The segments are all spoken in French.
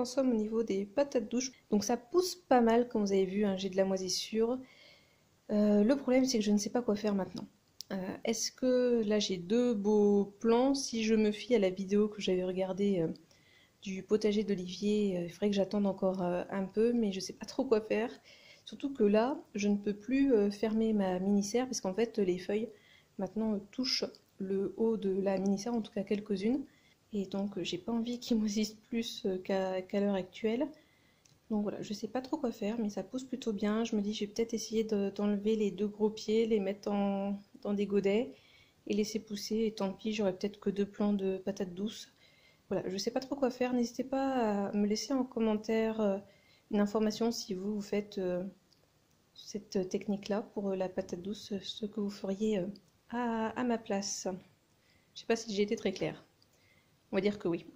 en sommes au niveau des patates douces. Donc ça pousse pas mal, comme vous avez vu, hein, j'ai de la moisissure. Le problème, c'est que je ne sais pas quoi faire maintenant. Est-ce que là j'ai deux beaux plants? Si je me fie à la vidéo que j'avais regardée du potager d'Olivier, il faudrait que j'attende encore un peu, mais je sais pas trop quoi faire. Surtout que là, je ne peux plus fermer ma mini-serre parce qu'en fait les feuilles maintenant touchent le haut de la mini-serre, en tout cas quelques-unes. Et donc j'ai pas envie qu'ils moisissent plus qu'à l'heure actuelle. Donc voilà, je sais pas trop quoi faire, mais ça pousse plutôt bien. Je me dis, je vais peut-être essayer d'enlever les deux gros pieds, les mettre dans des godets et laisser pousser. Et tant pis, j'aurai peut-être que deux plants de patates douces. Voilà, je sais pas trop quoi faire. N'hésitez pas à me laisser en commentaire une information si vous faites cette technique-là pour la patate douce, ce que vous feriez à ma place. Je sais pas si j'ai été très claire. On va dire que oui.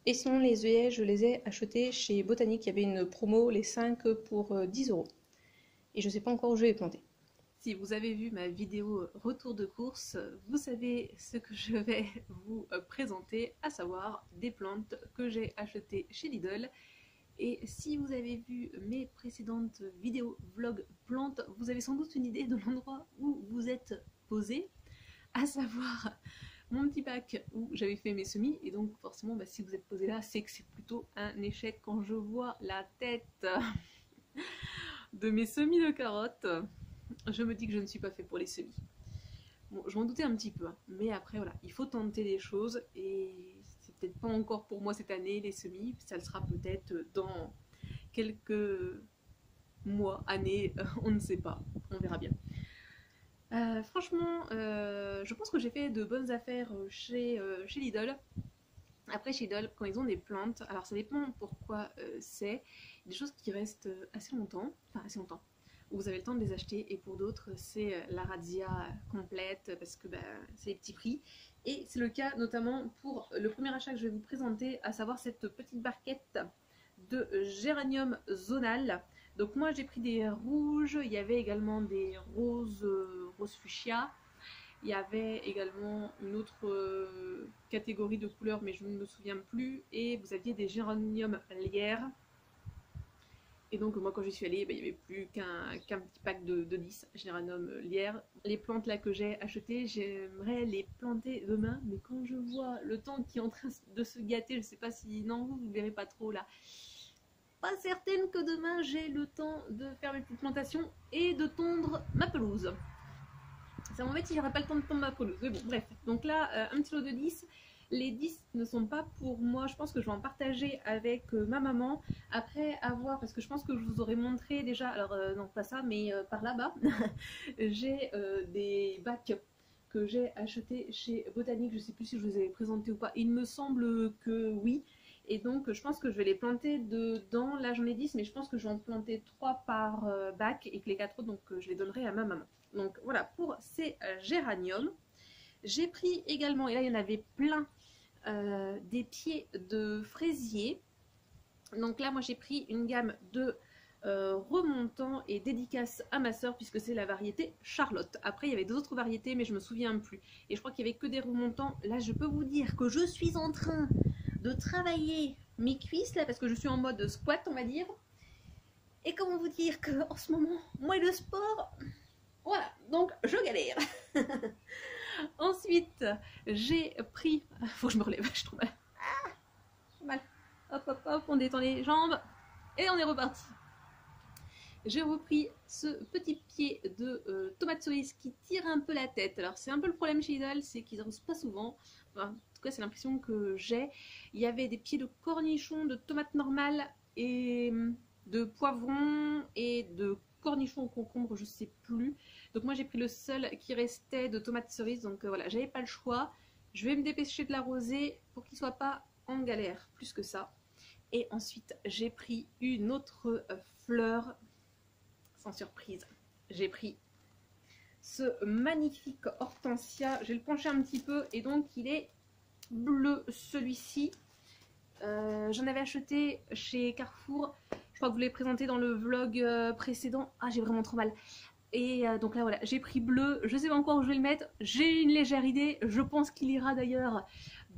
Et sinon, les œillets, je les ai achetés chez Botanique. Il y avait une promo, les 5 pour 10 €. Et je ne sais pas encore où je vais les planter. Si vous avez vu ma vidéo retour de course, vous savez ce que je vais vous présenter, à savoir des plantes que j'ai achetées chez Lidl. Et si vous avez vu mes précédentes vidéos vlog plantes, vous avez sans doute une idée de l'endroit où vous êtes posé, à savoir mon petit bac où j'avais fait mes semis. Et donc forcément, si vous êtes posé là, c'est que c'est plutôt un échec. Quand je vois la tête de mes semis de carottes, je me dis que je ne suis pas fait pour les semis. Bon, je m'en doutais un petit peu, hein, mais après voilà, il faut tenter des choses et c'est peut-être pas encore pour moi cette année les semis, ça le sera peut-être dans quelques mois, années, on ne sait pas, on verra bien. Franchement, je pense que j'ai fait de bonnes affaires chez Lidl. Après, chez Lidl, quand ils ont des plantes, alors ça dépend pourquoi c'est, des choses qui restent assez longtemps, enfin assez longtemps, où vous avez le temps de les acheter, et pour d'autres, c'est la razzia complète, parce que c'est les petits prix. Et c'est le cas notamment pour le premier achat que je vais vous présenter, à savoir cette petite barquette de géranium zonal. Donc moi j'ai pris des rouges, il y avait également des roses, rose fuchsia, il y avait également une autre catégorie de couleurs mais je ne me souviens plus, et vous aviez des géraniums lierre. Et donc moi quand j'y suis allée, il n'y avait plus qu'un petit pack de 10 géranium lierre. Les plantes là que j'ai achetées, j'aimerais les planter demain, mais quand je vois le temps qui est en train de se gâter, je ne sais pas si... Non, vous ne verrez pas trop là. Pas certaine que demain j'ai le temps de faire mes petites plantations et de tondre ma pelouse. Ça m'embête si j'aurais pas le temps de tondre ma pelouse. Mais bon, bref. Donc là, un petit lot de 10. Les 10 ne sont pas pour moi. Je pense que je vais en partager avec ma maman. Après avoir, parce que je pense que je vous aurais montré déjà, alors non pas ça, mais par là-bas, j'ai des bacs que j'ai achetés chez Botanique. Je sais plus si je vous avais présenté ou pas. Il me semble que oui. Et donc je pense que je vais les planter dedans. Là j'en ai 10, mais je pense que je vais en planter 3 par bac, et que les 4 autres, donc je les donnerai à ma maman. Donc voilà pour ces géraniums. J'ai pris également, et là il y en avait plein, des pieds de fraisier. Donc là moi j'ai pris une gamme de remontants, et dédicace à ma soeur puisque c'est la variété Charlotte. Après il y avait d'autres variétés mais je me souviens plus. Et je crois qu'il n'y avait que des remontants. Là je peux vous dire que je suis en train de travailler mes cuisses là parce que je suis en mode squat on va dire. Et comment vous dire que en ce moment, moi et le sport, voilà, donc je galère. Ensuite, j'ai pris... Faut que je me relève, je trouve mal. Ah, mal. Hop, hop, hop, on détend les jambes. Et on est reparti. J'ai repris ce petit pied de tomate cerise qui tire un peu la tête. Alors c'est un peu le problème chez Lidl, c'est qu'ils n'arrosent pas souvent. Enfin, en tout cas c'est l'impression que j'ai. Il y avait des pieds de cornichons, de tomates normales et de poivrons et de cornichons au concombre, je sais plus. Donc moi j'ai pris le seul qui restait de tomates cerises, donc voilà, j'avais pas le choix. Je vais me dépêcher de l'arroser pour qu'il soit pas en galère plus que ça. Et ensuite j'ai pris une autre fleur, sans surprise. J'ai pris ce magnifique hortensia, je vais le pencher un petit peu, et donc il est bleu celui-ci. J'en avais acheté chez Carrefour. Je crois que vous l'avez présenté dans le vlog précédent. Ah, j'ai vraiment trop mal. Et donc là voilà, j'ai pris bleu, je sais pas encore où je vais le mettre, j'ai une légère idée, je pense qu'il ira d'ailleurs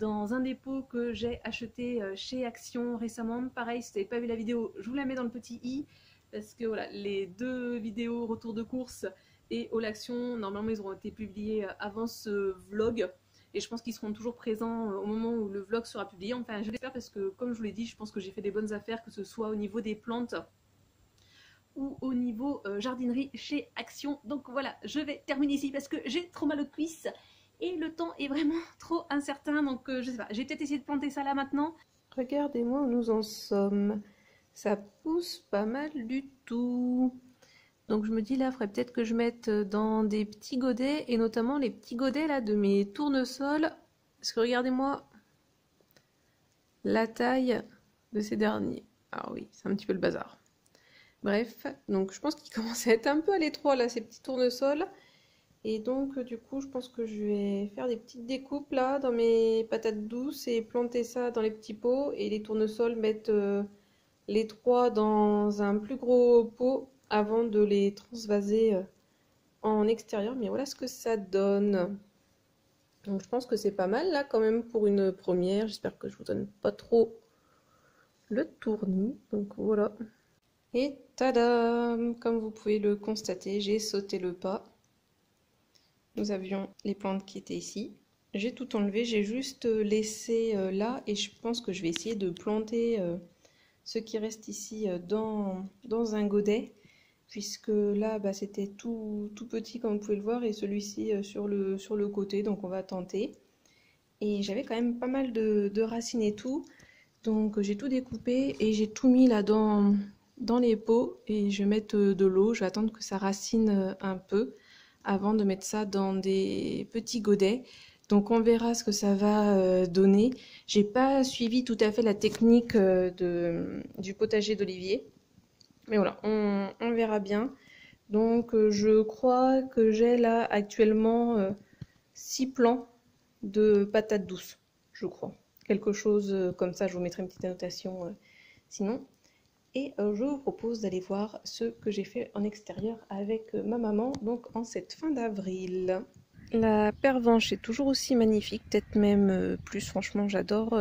dans un des pots que j'ai acheté chez Action récemment. Pareil, si vous n'avez pas vu la vidéo, je vous la mets dans le petit i, parce que voilà, les deux vidéos retour de course et All Action, normalement ils auront été publiés avant ce vlog, et je pense qu'ils seront toujours présents au moment où le vlog sera publié. Enfin je l'espère, parce que comme je vous l'ai dit, je pense que j'ai fait des bonnes affaires, que ce soit au niveau des plantes ou au niveau jardinerie chez Action. Donc voilà, je vais terminer ici parce que j'ai trop mal aux cuisses et le temps est vraiment trop incertain. Donc je sais pas, j'ai peut-être essayé de planter ça là maintenant. Regardez-moi où nous en sommes. Ça pousse pas mal du tout. Donc je me dis là, il faudrait peut-être que je mette dans des petits godets, et notamment les petits godets là de mes tournesols. Parce que regardez-moi la taille de ces derniers. Ah oui, c'est un petit peu le bazar. Bref, donc je pense qu'il commence à être un peu à l'étroit là, ces petits tournesols. Et donc du coup, je pense que je vais faire des petites découpes là dans mes patates douces et planter ça dans les petits pots. Et les tournesols, mettre les trois dans un plus gros pot avant de les transvaser en extérieur. Mais voilà ce que ça donne. Donc je pense que c'est pas mal là quand même pour une première. J'espère que je vous donne pas trop le tournis. Donc voilà. Et tadam! Comme vous pouvez le constater, j'ai sauté le pas. Nous avions les plantes qui étaient ici. J'ai tout enlevé, j'ai juste laissé là, et je pense que je vais essayer de planter ce qui reste ici dans un godet, puisque là bah, c'était tout petit comme vous pouvez le voir, et celui-ci sur le côté, donc on va tenter. Et j'avais quand même pas mal de racines et tout, donc j'ai tout découpé et j'ai tout mis là dans les pots, et je vais mettre de l'eau, je vais attendre que ça racine un peu avant de mettre ça dans des petits godets. Donc on verra ce que ça va donner. J'ai pas suivi tout à fait la technique du potager d'Olivier, mais voilà, on verra bien. Donc je crois que j'ai là actuellement 6 plants de patates douces, je crois. Quelque chose comme ça, je vous mettrai une petite annotation sinon. Et je vous propose d'aller voir ce que j'ai fait en extérieur avec ma maman, donc en cette fin d'avril. La pervenche est toujours aussi magnifique, peut-être même plus, franchement j'adore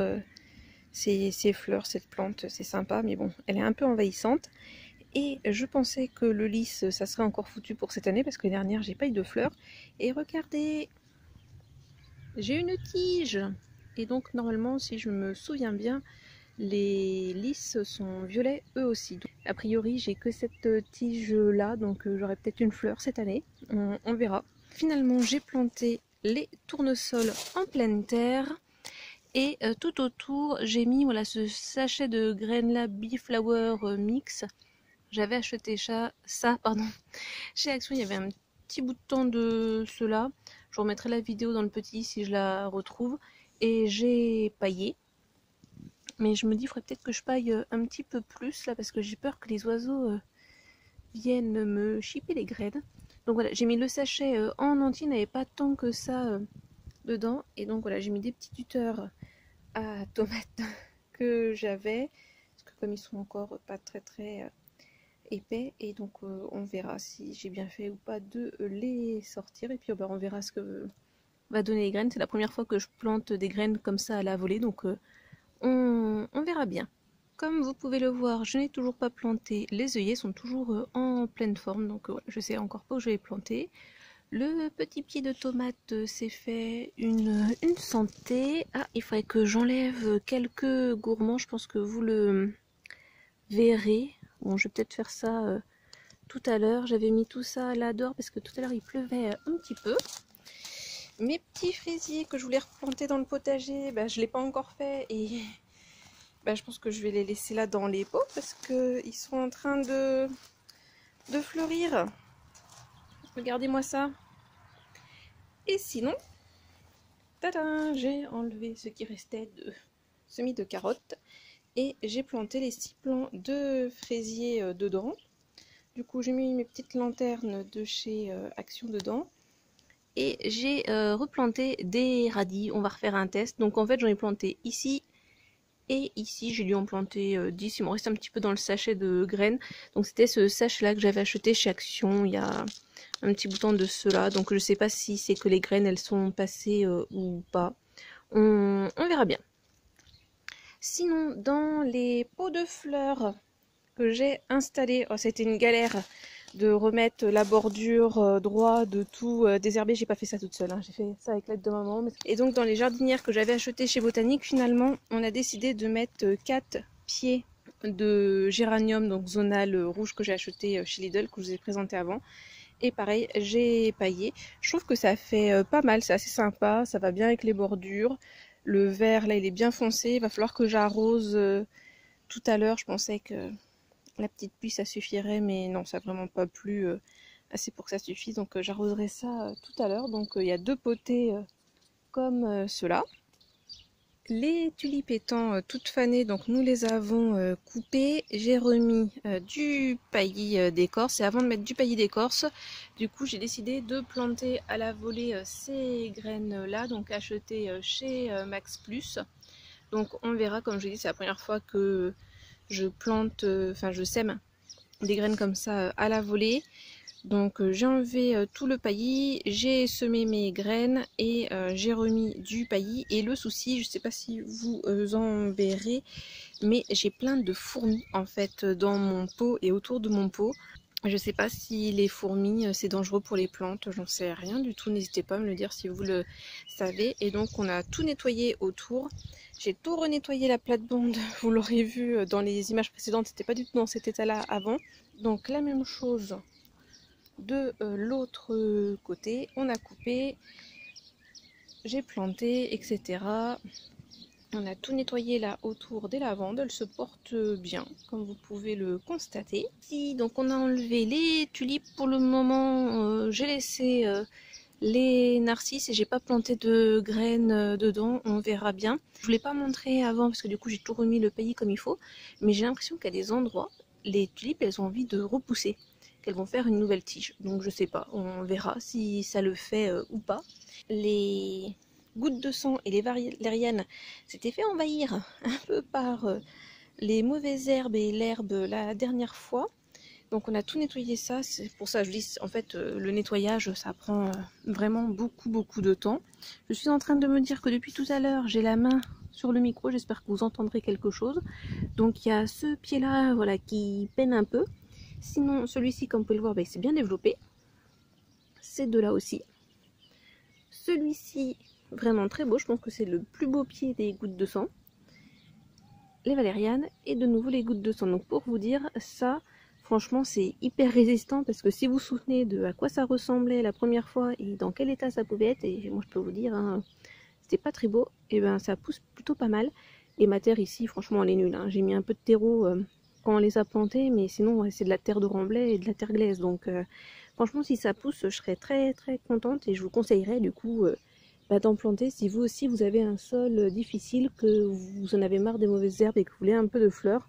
ces fleurs, cette plante, c'est sympa, mais bon, elle est un peu envahissante. Et je pensais que le lys, ça serait encore foutu pour cette année, parce que l'année dernière j'ai pas eu de fleurs. Et regardez, j'ai une tige. Et donc normalement, si je me souviens bien, les lys sont violets eux aussi. Donc, a priori, j'ai que cette tige là, donc j'aurai peut-être une fleur cette année. On verra. Finalement, j'ai planté les tournesols en pleine terre. Et tout autour, j'ai mis voilà, ce sachet de graines là, Bee-Flower Mix. J'avais acheté ça chez Action, il y avait un petit bout de temps de cela. Je vous remettrai la vidéo dans le petit si je la retrouve. Et j'ai paillé. Mais je me dis, il faudrait peut-être que je paille un petit peu plus là, parce que j'ai peur que les oiseaux viennent me chipper les graines. Donc voilà, j'ai mis le sachet en entier, il n'y avait pas tant que ça dedans. Et donc voilà, j'ai mis des petits tuteurs à tomates que j'avais, parce que comme ils sont encore pas très épais, et donc on verra si j'ai bien fait ou pas de les sortir. Et puis on verra ce que va donner les graines. C'est la première fois que je plante des graines comme ça à la volée, donc on verra bien. Comme vous pouvez le voir, je n'ai toujours pas planté. Les œillets sont toujours en pleine forme, donc je sais encore pas où je vais les planter. Le petit pied de tomate s'est fait une santé. Ah, il faudrait que j'enlève quelques gourmands, je pense que vous le verrez. Bon, je vais peut-être faire ça tout à l'heure. J'avais mis tout ça là dehors parce que tout à l'heure il pleuvait un petit peu. Mes petits fraisiers que je voulais replanter dans le potager, bah, je ne l'ai pas encore fait, et bah, je pense que je vais les laisser là dans les pots parce qu'ils sont en train de fleurir. Regardez-moi ça. Et sinon, tada, j'ai enlevé ce qui restait de semis de carottes et j'ai planté les 6 plants de fraisiers dedans. Du coup, j'ai mis mes petites lanternes de chez Action dedans. Et j'ai replanté des radis. On va refaire un test. Donc en fait, j'en ai planté ici Et ici j'ai dû en planter 10, il me reste un petit peu dans le sachet de graines. Donc c'était ce sachet là que j'avais acheté chez Action il y a un petit bout de temps de cela. Donc je sais pas si c'est que les graines elles sont passées ou pas. On verra bien. Sinon dans les pots de fleurs que j'ai installés, oh, c'était une galère de remettre la bordure droit de tout désherber. J'ai pas fait ça toute seule, hein. J'ai fait ça avec l'aide de maman. Et donc dans les jardinières que j'avais achetées chez Botanique, finalement on a décidé de mettre 4 pieds de géranium, donc zonal rouge que j'ai acheté chez Lidl, que je vous ai présenté avant. Et pareil, j'ai paillé. Je trouve que ça fait pas mal, c'est assez sympa, ça va bien avec les bordures. Le vert là il est bien foncé, il va falloir que j'arrose tout à l'heure. Je pensais que la petite pluie ça suffirait, mais non, ça n'a vraiment pas plu assez pour que ça suffise. Donc j'arroserai ça tout à l'heure. Donc il y a 2 potées comme cela. Les tulipes étant toutes fanées, donc nous les avons coupées. J'ai remis du paillis d'écorce. Et avant de mettre du paillis d'écorce, du coup j'ai décidé de planter à la volée ces graines là, donc achetées chez Max Plus. Donc on verra, comme je dis, c'est la première fois que je plante, enfin je sème des graines comme ça à la volée. Donc j'ai enlevé tout le paillis, j'ai semé mes graines et j'ai remis du paillis. Et le souci, je sais pas si vous en verrez, mais j'ai plein de fourmis en fait dans mon pot et autour de mon pot. Je sais pas si les fourmis c'est dangereux pour les plantes, j'en sais rien du tout, n'hésitez pas à me le dire si vous le savez. Et donc on a tout nettoyé autour, j'ai tout renettoyé la plate-bande, vous l'aurez vu dans les images précédentes, c'était pas du tout dans cet état là avant. Donc la même chose de l'autre côté, on a coupé, j'ai planté, etc. On a tout nettoyé là autour des lavandes, elles se portent bien, comme vous pouvez le constater. Ici, donc on a enlevé les tulipes pour le moment, j'ai laissé les narcisses et j'ai pas planté de graines dedans, on verra bien. Je voulais pas montrer avant parce que du coup j'ai tout remis le paillis comme il faut, mais j'ai l'impression qu'à des endroits, les tulipes elles ont envie de repousser, qu'elles vont faire une nouvelle tige. Donc je sais pas, on verra si ça le fait ou pas. Les gouttes de sang et les valérianes s'étaient fait envahir un peu par les mauvaises herbes et l'herbe la dernière fois. Donc on a tout nettoyé ça, c'est pour ça que je dis en fait le nettoyage ça prend vraiment beaucoup de temps. Je suis en train de me dire que depuis tout à l'heure j'ai la main sur le micro, j'espère que vous entendrez quelque chose. Donc il y a ce pied là voilà qui peine un peu. Sinon celui-ci comme vous pouvez le voir, ben, c'est bien développé. Ces deux là aussi. Celui-ci vraiment très beau, je pense que c'est le plus beau pied des gouttes de sang. Les valérianes et de nouveau les gouttes de sang. Donc pour vous dire ça, franchement c'est hyper résistant parce que si vous vous souvenez de à quoi ça ressemblait la première fois et dans quel état ça pouvait être, et moi je peux vous dire hein, c'était pas très beau, et ben ça pousse plutôt pas mal. Et ma terre ici franchement elle est nulle, hein. J'ai mis un peu de terreau quand on les a plantés, mais sinon ouais, c'est de la terre de remblai et de la terre glaise. Donc franchement si ça pousse je serais très contente et je vous conseillerais du coup d'en planter si vous aussi vous avez un sol difficile, que vous en avez marre des mauvaises herbes et que vous voulez un peu de fleurs.